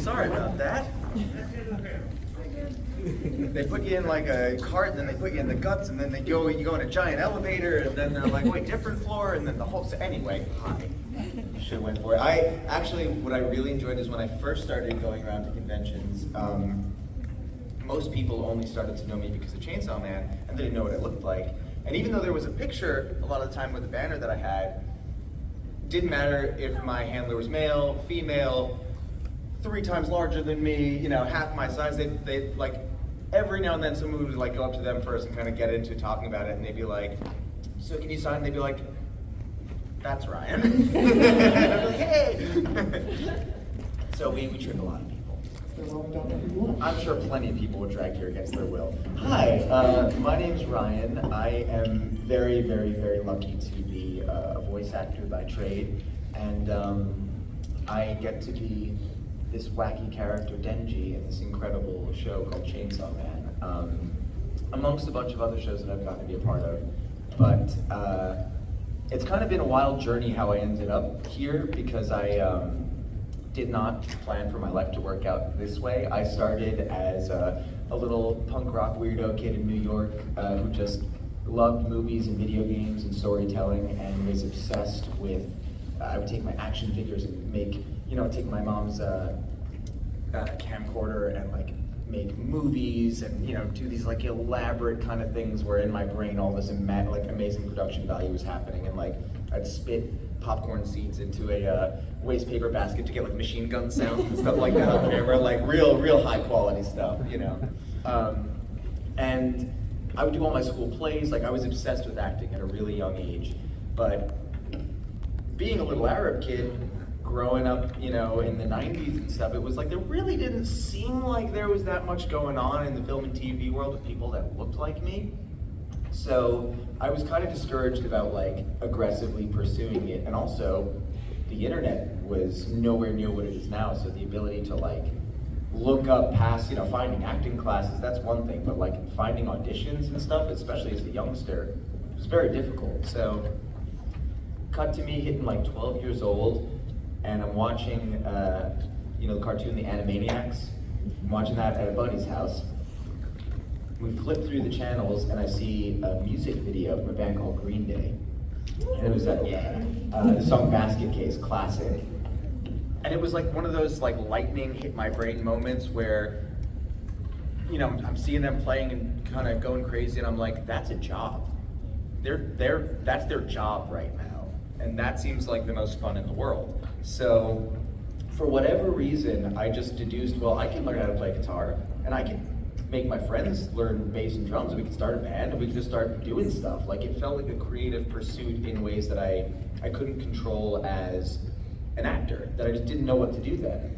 Sorry about that. They put you in like a cart, and then they put you in the guts, and then you go in a giant elevator, and then they're like, wait, different floor, and then the whole, so anyway, hi. You should have went for it. What I really enjoyed is when I first started going around to conventions, most people only started to know me because of Chainsaw Man, and they didn't know what I looked like. And even though there was a picture a lot of the time with the banner that I had, didn't matter if my handler was male, female, 3 times larger than me, half my size. They like, every now and then someone would like go up to them first and kind of get into talking about it, and they'd be like, so can you sign? And they'd be like, that's Ryan. And I'd be like, hey. So we trick a lot of people. I'm sure plenty of people were dragged here against their will. Hi, my name's Ryan. I am very, very, very lucky to be a voice actor by trade, and I get to be this wacky character Denji in this incredible show called Chainsaw Man, amongst a bunch of other shows that I've gotten to be a part of. But it's kind of been a wild journey how I ended up here, because I did not plan for my life to work out this way. I started as a little punk rock weirdo kid in New York who just loved movies and video games and storytelling, and was obsessed with, I would take my action figures and take my mom's camcorder and like make movies and do these like elaborate kind of things where in my brain all this amazing production value was happening, and like I'd spit popcorn seeds into a waste paper basket to get like machine gun sounds and stuff like that on camera, like real high quality stuff, and I would do all my school plays. Like I was obsessed with acting at a really young age. But being a little Arab kid, growing up, in the 90s and stuff, it was like there really didn't seem like there was that much going on in the film and TV world with people that looked like me. So I was kind of discouraged about like aggressively pursuing it. And also the internet was nowhere near what it is now. So the ability to like look up past, finding acting classes, that's one thing, but like finding auditions and stuff, especially as a youngster, was very difficult. So cut to me hitting like 12 years old, and I'm watching, the cartoon, The Animaniacs. I'm watching that at a buddy's house. We flip through the channels, and I see a music video from a band called Green Day. And it was the song Basket Case, classic. And it was like one of those like lightning hit my brain moments where, I'm seeing them playing and kind of going crazy, and I'm like, that's a job. That's their job right now. And that seems like the most fun in the world. So for whatever reason, I just deduced, well, I can learn how to play guitar, and I can make my friends learn bass and drums, and we can start a band, and we can just start doing stuff. Like it felt like a creative pursuit in ways that I couldn't control as an actor, that I just didn't know what to do then.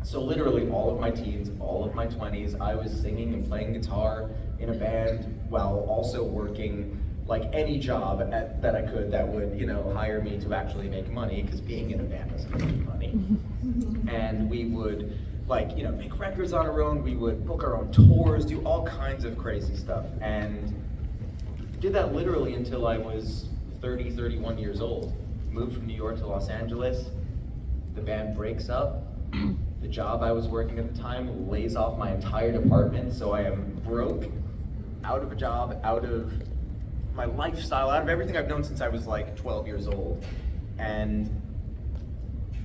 So literally all of my teens, all of my 20s, I was singing and playing guitar in a band while also working like any job that I could that would, hire me to actually make money, because being in a band doesn't make you money. And we would make records on our own, we would book our own tours, do all kinds of crazy stuff. And did that literally until I was 30, 31 years old. Moved from New York to Los Angeles. The band breaks up. The job I was working at the time lays off my entire department, so I am broke, out of a job, out of my lifestyle, out of everything I've known since I was like 12 years old. And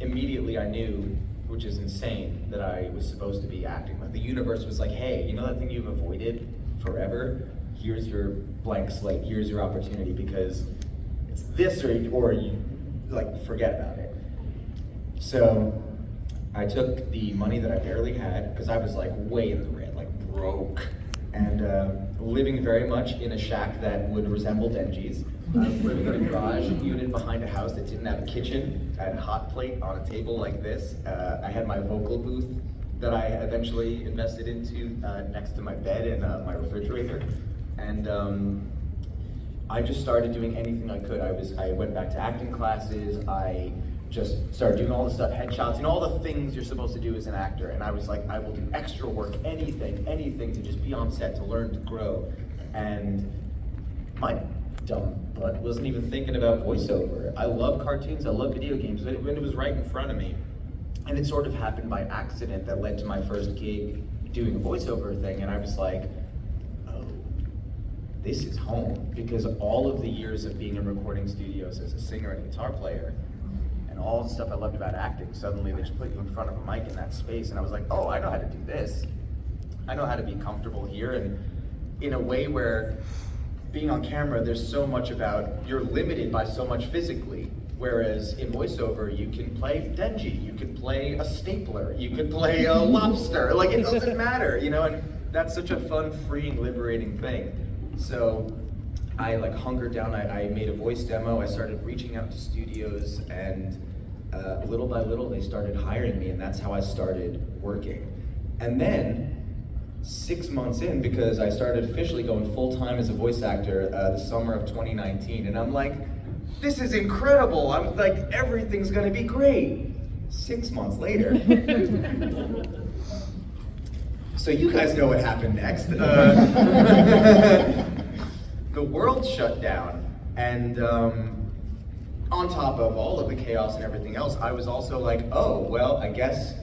immediately I knew, which is insane, that I was supposed to be acting. Like the universe was like, hey, you know that thing you've avoided forever? Here's your blank slate, here's your opportunity, because it's this or you forget about it. So I took the money that I barely had, because I was like way in the red, like broke, and living very much in a shack that would resemble Denji's. Living in a garage unit behind a house that didn't have a kitchen. I had a hot plate on a table like this. I had my vocal booth that I eventually invested into next to my bed and my refrigerator. And I just started doing anything I could. I went back to acting classes. I just started doing all the stuff, headshots, all the things you're supposed to do as an actor. And I was like, I will do extra work, anything to just be on set, to learn, to grow. And my dumb butt wasn't even thinking about voiceover. I love cartoons, I love video games, when it was right in front of me. And it sort of happened by accident that led to my first gig doing a voiceover thing, and I was like, oh, this is home. Because all of the years of being in recording studios as a singer and guitar player, and all the stuff I loved about acting, suddenly they just put you in front of a mic in that space, and I was like, oh, I know how to do this. I know how to be comfortable here, and in a way where being on camera, there's so much about, you're limited by so much physically. Whereas in voiceover, you can play Denji, you can play a stapler, you can play a lobster, like it doesn't matter, you know, and that's such a fun, freeing, liberating thing. So I like hunkered down, I made a voice demo, I started reaching out to studios, and little by little they started hiring me, and that's how I started working. And then 6 months in, because I started officially going full-time as a voice actor the summer of 2019, and I'm like, this is incredible, I'm like, everything's gonna be great. 6 months later. So you guys know what happened next. The world shut down, and on top of all of the chaos and everything else, I was also like, oh, well, I guess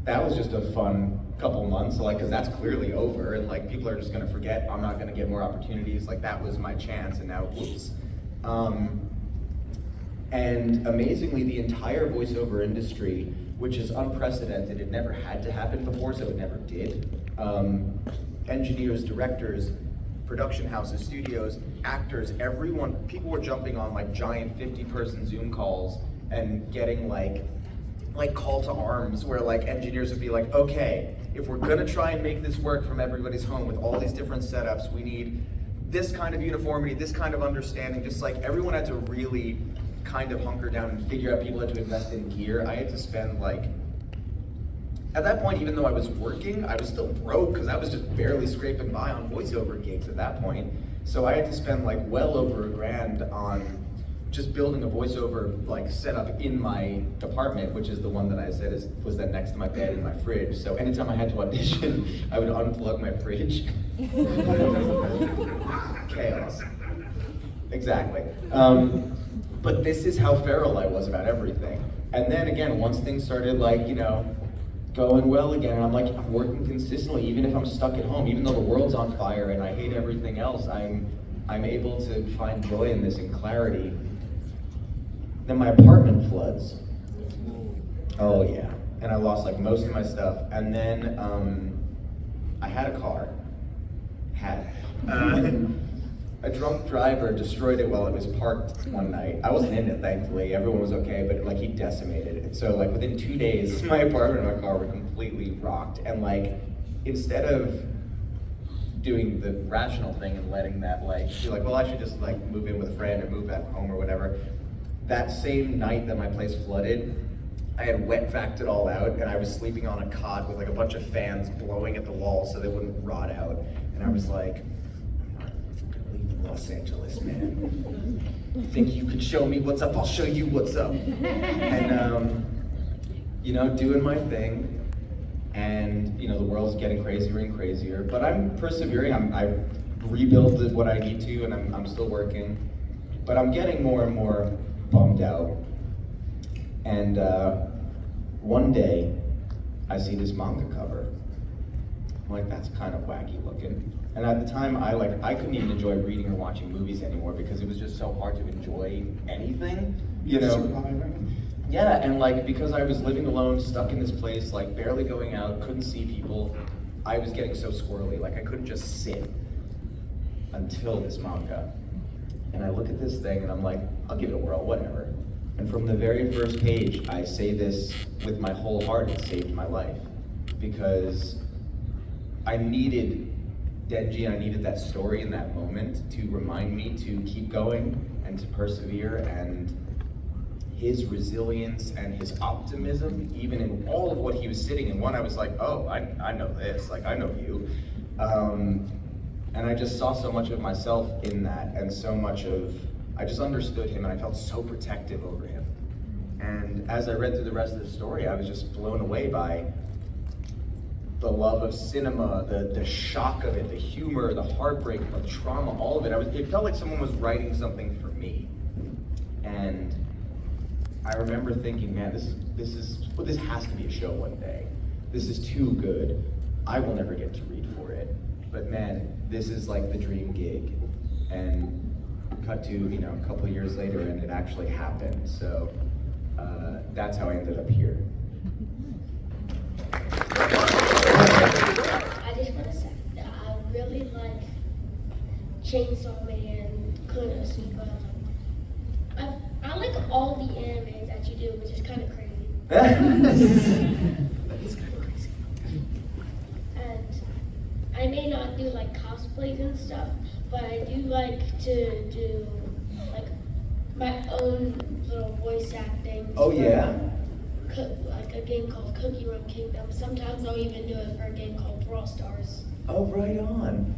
that was just a fun couple months, like, because that's clearly over, and like, people are just gonna forget, I'm not gonna get more opportunities, like, that was my chance, and now, whoops. And amazingly, the entire voiceover industry, which is unprecedented, it never had to happen before, so it never did. Engineers, directors, production houses, studios, actors, everyone, people were jumping on like giant 50-person Zoom calls and getting like call to arms, where like engineers would be like, okay, if we're gonna try and make this work from everybody's home with all these different setups, we need this kind of uniformity, this kind of understanding, just like everyone had to really kind of hunker down and figure out, people had to invest in gear. I had to spend like, at that point, even though I was working, I was still broke because I was just barely scraping by on voiceover gigs at that point. So I had to spend like well over $1,000 on just building a voiceover like setup in my apartment, which is the one that I said was then next to my bed and my fridge. So anytime I had to audition, I would unplug my fridge. Chaos. Exactly. But this is how feral I was about everything. And then again, once things started like, you know, going well again, I'm like, I'm working consistently, even if I'm stuck at home, even though the world's on fire and I hate everything else, I'm able to find joy in this and clarity. Then my apartment floods. Oh yeah, and I lost like most of my stuff. And then I had a car. A drunk driver destroyed it while it was parked one night. I wasn't in it, thankfully. Everyone was okay, but like he decimated it. So like within 2 days, my apartment and my car were completely rocked. And like, instead of doing the rational thing and letting that like, be like, well, I should just like move in with a friend or move back home or whatever. That same night that my place flooded, I had wet vacked it all out, and I was sleeping on a cot with like a bunch of fans blowing at the walls so they wouldn't rot out. And I was like, Los Angeles, man. You think you could show me what's up? I'll show you what's up. And, you know, doing my thing. And, you know, the world's getting crazier and crazier. But I'm persevering. I rebuilt what I need to, and I'm still working. But I'm getting more and more bummed out. And one day, I see this manga cover. I'm like, that's kind of wacky looking. And at the time, I couldn't even enjoy reading or watching movies anymore because it was just so hard to enjoy anything, you know? Surviving. Yeah, and like, because I was living alone, stuck in this place, like barely going out, couldn't see people, I was getting so squirrely, like I couldn't just sit until this manga. And I look at this thing and I'm like, I'll give it a whirl, whatever. And from the very first page, I say this with my whole heart, it saved my life. Because I needed Denji, I needed that story in that moment to remind me to keep going and to persevere, and his resilience and his optimism, even in all of what he was sitting in. One, I was like, oh, I know this, like I know you. And I just saw so much of myself in that, and so much of, I just understood him, and I felt so protective over him. And as I read through the rest of the story, I was just blown away by the love of cinema, the shock of it, the humor, the heartbreak, the trauma, all of it. It felt like someone was writing something for me. And I remember thinking, man, this has to be a show one day. This is too good. I will never get to read for it. But man, this is like the dream gig. And cut to, a couple of years later, and it actually happened. So that's how I ended up here. I just want to say that I really like Chainsaw Man, Kunos, but I like all the animes that you do, which is kind of crazy. That is kind of crazy. And I may not do like cosplays and stuff, but I do like to do like my own little voice acting. Oh yeah? Like a game called Cookie Run Kingdom. Sometimes I'll even do it for a game called Brawl Stars. Oh, right on.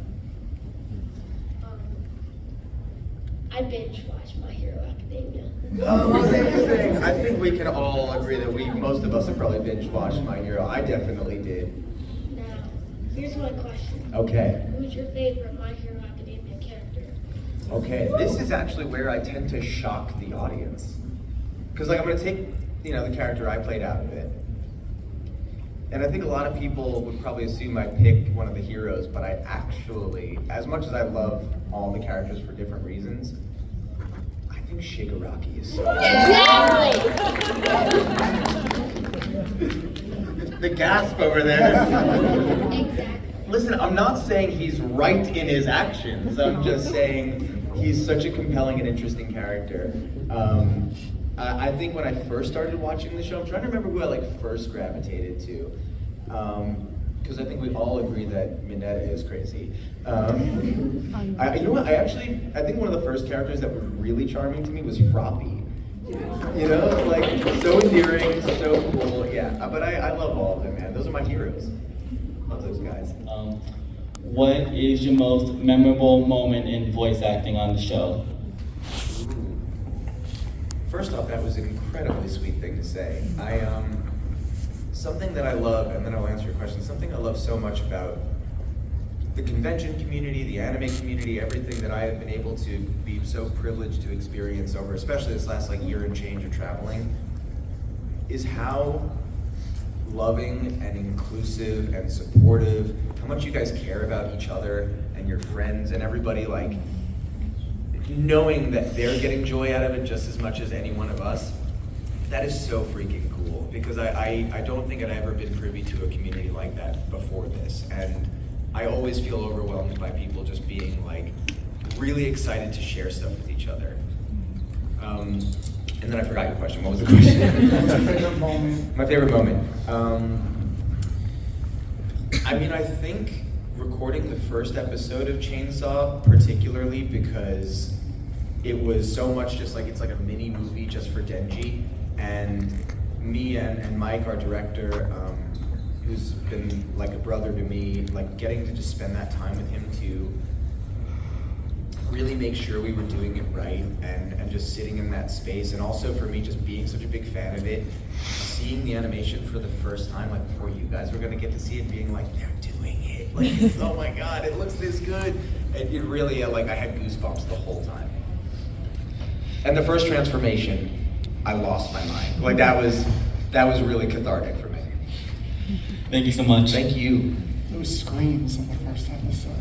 I binge watch My Hero Academia. Oh, amazing! I think we can all agree that most of us have probably binge watched My Hero. I definitely did. Now, here's my question. Okay. Who's your favorite My Hero Academia character? Okay, this is actually where I tend to shock the audience. Because I'm going to take, the character I played out of it. And I think a lot of people would probably assume I picked one of the heroes, but I actually, as much as I love all the characters for different reasons, I think Shigaraki is so Exactly! The gasp over there. Exactly. Listen, I'm not saying he's right in his actions. I'm just saying he's such a compelling and interesting character. I think when I first started watching the show, I'm trying to remember who I first gravitated to. Because I think we all agree that Mineta is crazy. You know what? I think one of the first characters that was really charming to me was Froppy. So endearing, so cool. Yeah, but I love all of them, man. Those are my heroes. Love those guys. What is your most memorable moment in voice acting on the show? First off, that was an incredibly sweet thing to say. Something that I love, and then I'll answer your question, something I love so much about the convention community, the anime community, everything that I have been able to be so privileged to experience over, especially this last year and change of traveling, is how loving and inclusive and supportive, how much you guys care about each other and your friends and everybody, knowing that they're getting joy out of it just as much as any one of us. That is so freaking cool, because I don't think I'd ever been privy to a community like that before this, and I always feel overwhelmed by people just being really excited to share stuff with each other. And then I forgot your question. What was the question? What's your favorite moment? My favorite moment. I think recording the first episode of Chainsaw, particularly because it was so much just it's like a mini movie just for Denji, and me and Mike, our director, who's been like a brother to me, getting to just spend that time with him to really make sure we were doing it right, and just sitting in that space, and also for me just being such a big fan of it, seeing the animation for the first time, before you guys were gonna get to see it, being they're doing it, oh my god, it looks this good. It really, I had goosebumps the whole time. And the first transformation, I lost my mind. That was really cathartic for me. Thank you so much. Thank you. Those screams in the first episode.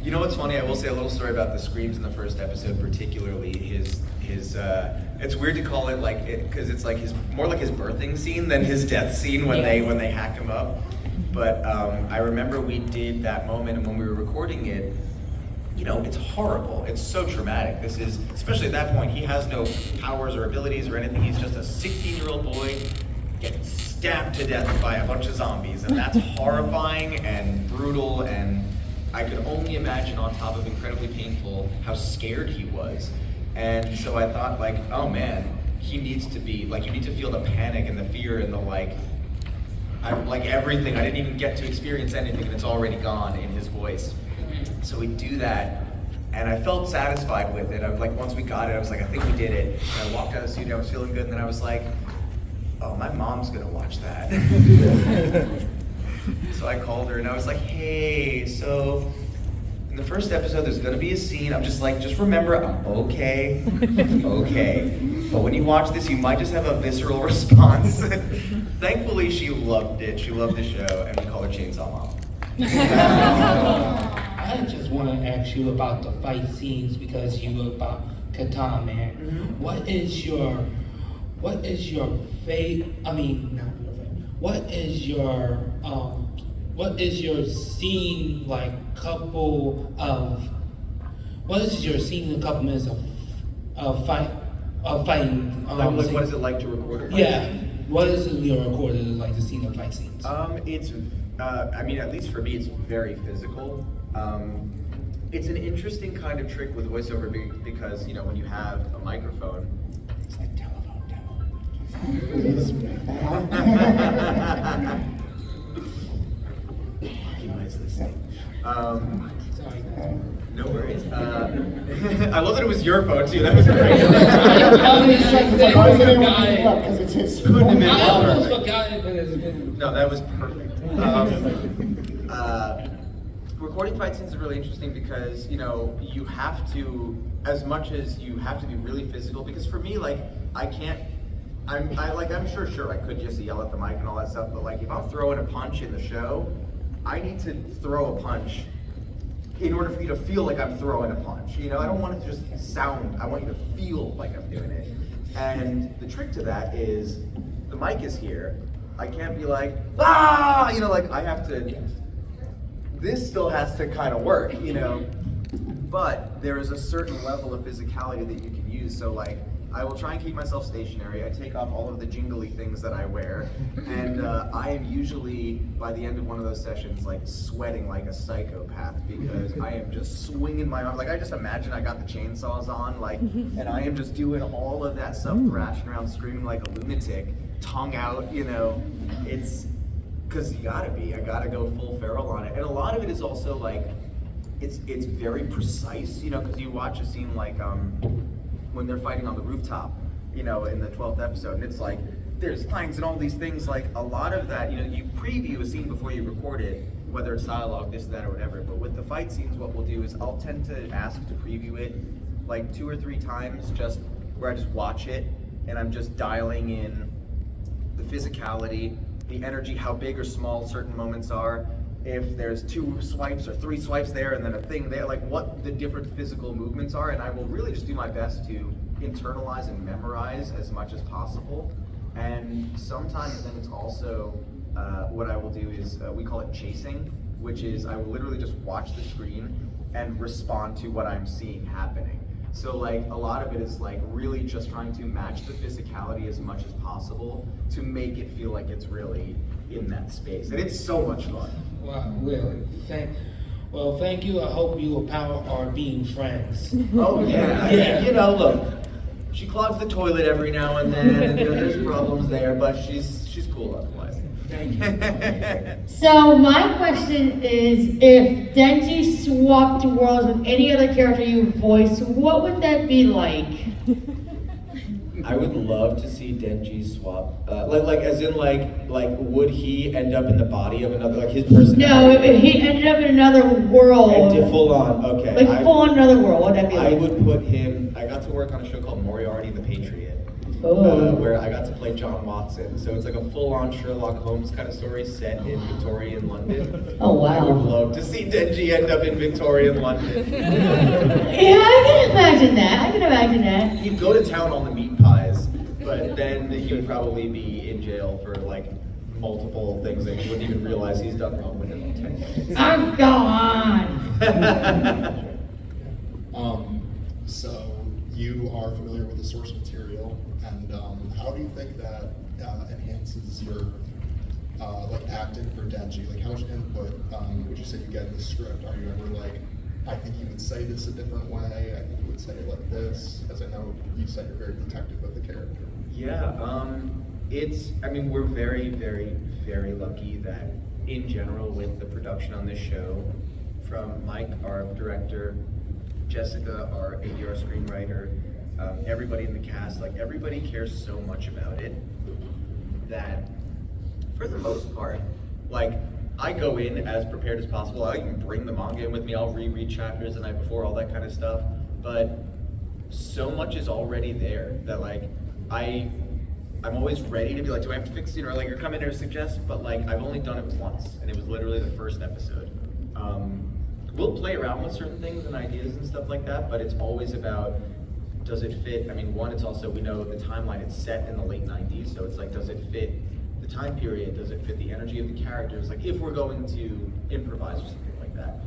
You know what's funny? I will say a little story about the screams in the first episode, particularly his. It's weird to call it because it's more like his birthing scene than his death scene when they hack him up. But I remember we did that moment, and when we were recording it, it's horrible. It's so traumatic. This is, especially at that point, he has no powers or abilities or anything. He's just a 16-year-old boy getting stabbed to death by a bunch of zombies, and that's horrifying and brutal, and I could only imagine, on top of incredibly painful, how scared he was. And so I thought, oh man, he needs to be, you need to feel the panic and the fear and the everything. I didn't even get to experience anything, and it's already gone in his voice. So we do that, and I felt satisfied with it. I was once we got it, I was I think we did it. And I walked out of the studio, I was feeling good, and then I was oh, my mom's gonna watch that. So I called her, and I was hey, so in the first episode, there's gonna be a scene. I'm just like, just remember, I'm okay, okay. But when you watch this, you might just have a visceral response. Thankfully, she loved it. She loved the show, and we call her Chainsaw Mom. I just want to ask you about the fight scenes because you were about Katan, man. Mhm. What is your fate? I mean, not your fate. What is your scene like? What is your scene in a couple minutes of fighting? Like, what is it like to record a fight? Yeah. What is your recorded like the scene of fight scenes? It's, I mean, at least for me, it's very physical. It's an interesting kind of trick with voiceover because, you know, when you have a microphone, It's like telephone devil. he might listening. Sorry. No worries. I love that it was your phone too. That was great. Because it's his. Couldn't have been I almost perfect. forgot it, but it's been. No, that was perfect. Recording fight scenes is really interesting because, you know, you have to, as much as you have to be really physical, because for me, like, I'm sure I could just yell at the mic and all that stuff, but like, if I'm throwing a punch in the show, I need to throw a punch in order for you to feel like I'm throwing a punch. You know, I don't want it to just sound, I want you to feel like I'm doing it. And the trick to that is, the mic is here, I can't be like, ah, you know, like I have to, this still has to kind of work, you know, but there is a certain level of physicality that you can use. So like, I will try and keep myself stationary. I take off all of the jingly things that I wear, and I am usually, by the end of one of those sessions, like sweating like a psychopath because I am just swinging my arm. Like I just imagine I got the chainsaws on, like, and I am just doing all of that stuff, thrashing around, screaming like a lunatic, tongue out, you know. It's, because I gotta go full feral on it. And a lot of it is also like, it's very precise, you know, because you watch a scene like, when they're fighting on the rooftop, you know, in the 12th episode, and it's like, there's lines and all these things, like a lot of that, you know, you preview a scene before you record it, whether it's dialogue, this, that, or whatever, but with the fight scenes, what we'll do is I'll tend to ask to preview it like 2 or 3 times, just where I just watch it, and I'm just dialing in the physicality, the energy, how big or small certain moments are, if there's 2 swipes or 3 swipes there and then a thing there, like what the different physical movements are, and I will really just do my best to internalize and memorize as much as possible. And sometimes then it's also, what I will do is, we call it chasing, which is I will literally just watch the screen and respond to what I'm seeing happening. So like a lot of it is like really just trying to match the physicality as much as possible to make it feel like it's really in that space. And it's so much fun. Wow, really? Thank you. I hope you and Power are being friends. Oh yeah. Yeah. You know, look, she clogs the toilet every now and then, and you know, there's problems there, but she's cool otherwise. Thank you. So my question is, if Denji swapped worlds with any other character you voice, what would that be like? I would love to see Denji swap, like as in like would he end up in the body of another, like his personality? No, if he ended up in another world. And full on, okay. Like full on another world, what would that be I like? would put him, I got to work on a show called Moriarty the Patriot, Oh. where I got to play John Watson. So it's like a full-on Sherlock Holmes kind of story set in Victorian London. Oh, wow. I would love to see Denji end up in Victorian London. Yeah, I can imagine that. He'd go to town on the meat pies, but then he would probably be in jail for like multiple things that he wouldn't even realize he's done wrong within 10 minutes. Oh, go on. So you are familiar with the source material, and how do you think that enhances your like acting for Denji? Like how much input would you say you get in the script? Are you ever like, I think you would say this a different way, I think you would say it like this, as I know you said you're very protective of the character. Yeah, I mean, we're very, very, very lucky that in general with the production on this show, from Mike, our director, Jessica, our ADR screenwriter, everybody in the cast, like everybody cares so much about it that for the most part, like I go in as prepared as possible. I can bring the manga in with me. I'll reread chapters the night before, all that kind of stuff. But so much is already there that like I'm always ready to be like, do I have to fix it, or like, or come in or suggest? But like, I've only done it once, and it was literally the first episode. We'll play around with certain things and ideas and stuff like that, but it's always about, does it fit? I mean, one, it's also, we know the timeline, it's set in the late 90s, so it's like, does it fit the time period? Does it fit the energy of the characters? Like, if we're going to improvise or something like that.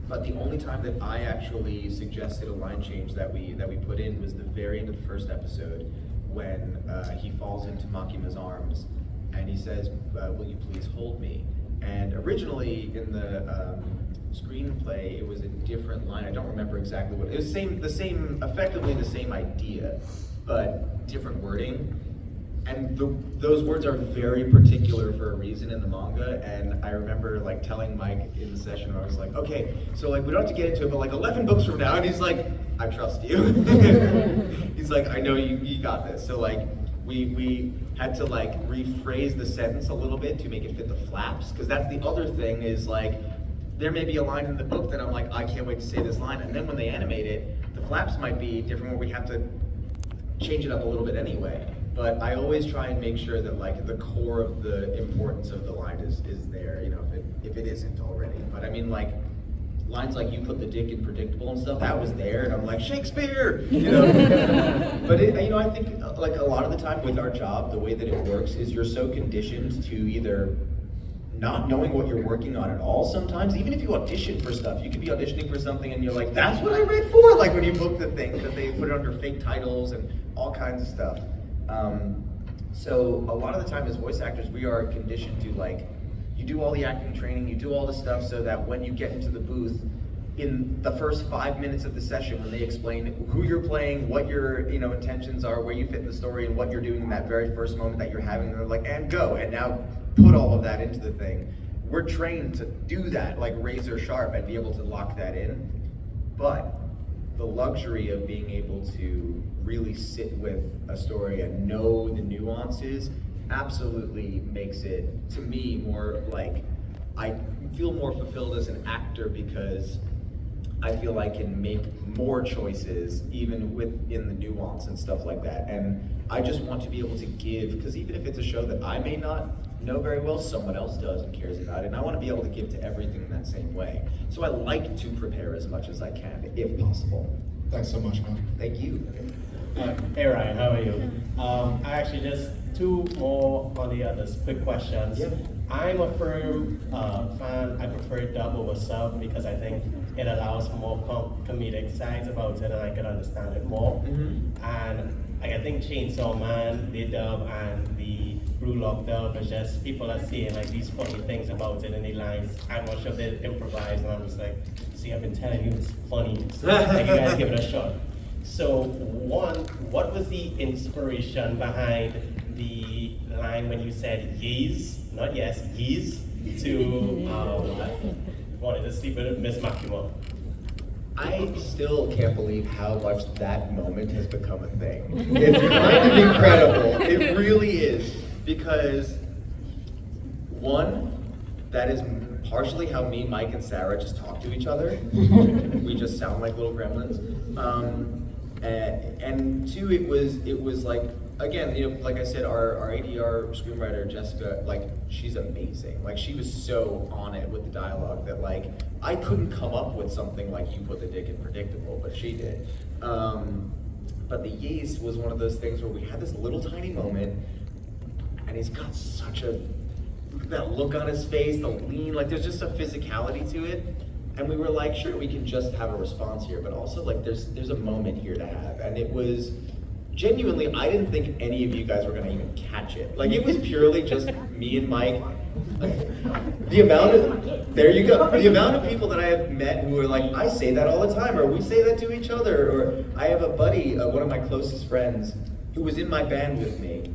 But the only time that I actually suggested a line change that we put in was the very end of the first episode, when he falls into Makima's arms, and he says, will you please hold me? And originally in the screenplay, it was a different line. I don't remember exactly what it was. Effectively the same idea, but different wording. And those words are very particular for a reason in the manga. And I remember like telling Mike in the session, I was like, okay, so like we don't have to get into it, but like 11 books from now, and he's like, I trust you. He's like, I know you got this. So like we had to like rephrase the sentence a little bit to make it fit the flaps, because that's the other thing is like, there may be a line in the book that I'm like, I can't wait to say this line, and then when they animate it, the flaps might be different where we have to change it up a little bit anyway. But I always try and make sure that like the core of the importance of the line is there, you know, if it isn't already. But I mean, like lines like you put the dick in predictable and stuff, that was there, and I'm like, Shakespeare, you know. But you know, I think like a lot of the time with our job, the way that it works is you're so conditioned to either not knowing what you're working on at all sometimes. Even if you audition for stuff, you could be auditioning for something and you're like, that's what I read for, like when you book the thing, because they put it under fake titles and all kinds of stuff. So a lot of the time as voice actors, we are conditioned to like, you do all the acting training, you do all the stuff so that when you get into the booth, in the first 5 minutes of the session, when they explain who you're playing, what your intentions are, where you fit in the story, and what you're doing in that very first moment that you're having, they're like, and go, and now put all of that into the thing. We're trained to do that, like razor sharp, and be able to lock that in. But the luxury of being able to really sit with a story and know the nuances absolutely makes it, to me, more like, I feel more fulfilled as an actor because I feel I can make more choices even within the nuance and stuff like that. And I just want to be able to give, because even if it's a show that I may not know very well, someone else does and cares about it, and I want to be able to give to everything in that same way. So I like to prepare as much as I can, if possible. Thanks so much, man. Thank you. Hey Ryan, how are you? I actually just two more on the others, quick questions. Yeah. I'm a firm fan. I prefer dub over sub because I think it allows for more comedic sides about it and I can understand it more. Mm-hmm. And I think Chainsaw Man, the dub, and the Brewlock dub is just people are saying like these funny things about it and the lines. I'm not sure if they improvise, and I'm just like, see, I've been telling you it's funny. So, like, you guys give it a shot. So one, what was the inspiration behind the line when you said yees, not yes, yees, to wanted to sleep with Miss Makima? I still can't believe how much that moment has become a thing. It's kind of incredible. It really is. Because, one, that is partially how me, Mike, and Sarah just talk to each other. We just sound like little gremlins. And two, it was like, again, like I said, our ADR screenwriter, Jessica, like, she's amazing. Like, she was so on it with the dialogue that, like, I couldn't come up with something like you put the dick in predictable, but she did. But the yeast was one of those things where we had this little tiny moment, and he's got such that look on his face, the lean, like there's just a physicality to it. And we were like, sure, we can just have a response here, but also like there's a moment here to have. And it was genuinely, I didn't think any of you guys were gonna even catch it. Like it was purely just me and Mike. The amount of people that I have met who are like, I say that all the time, or we say that to each other, or I have a buddy, one of my closest friends, who was in my band with me.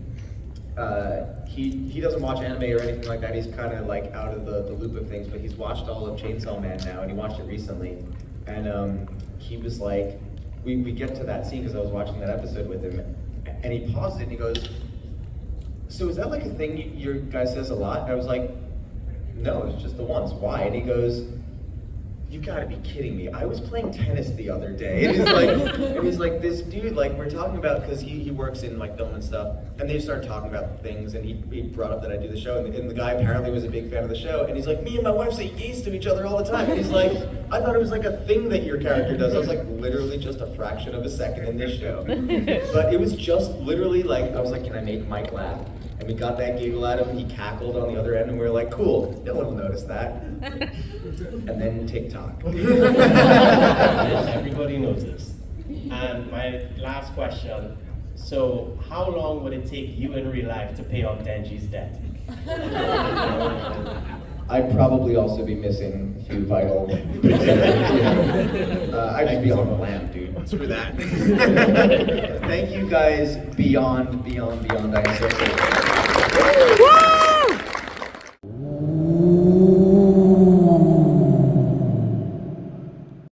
He doesn't watch anime or anything like that. He's kind of like out of the loop of things, but he's watched all of Chainsaw Man now, and he watched it recently. And he was like, we get to that scene because I was watching that episode with him, and he paused it and he goes, so is that like a thing your guy says a lot? And I was like, no, it's just the once. Why? And he goes, you gotta be kidding me. I was playing tennis the other day. And he's like, this dude, like, we're talking about, because he works in like film and stuff, and they started talking about things, and he brought up that I do the show, and the guy apparently was a big fan of the show, and he's like, me and my wife say yeast to each other all the time. And he's like, I thought it was like a thing that your character does. I was like, literally just a fraction of a second in this show. But it was just literally like, I was like, can I make Mike laugh? And we got that giggle out of him, he cackled on the other end, and we were like, cool, no one will notice that. And then TikTok. Everybody noticed. And my last question, so how long would it take you in real life to pay off Denji's debt? I'd probably also be missing a few vital I'd just be on the lam, dude. Screw that. Thank you guys beyond. I'm so grateful.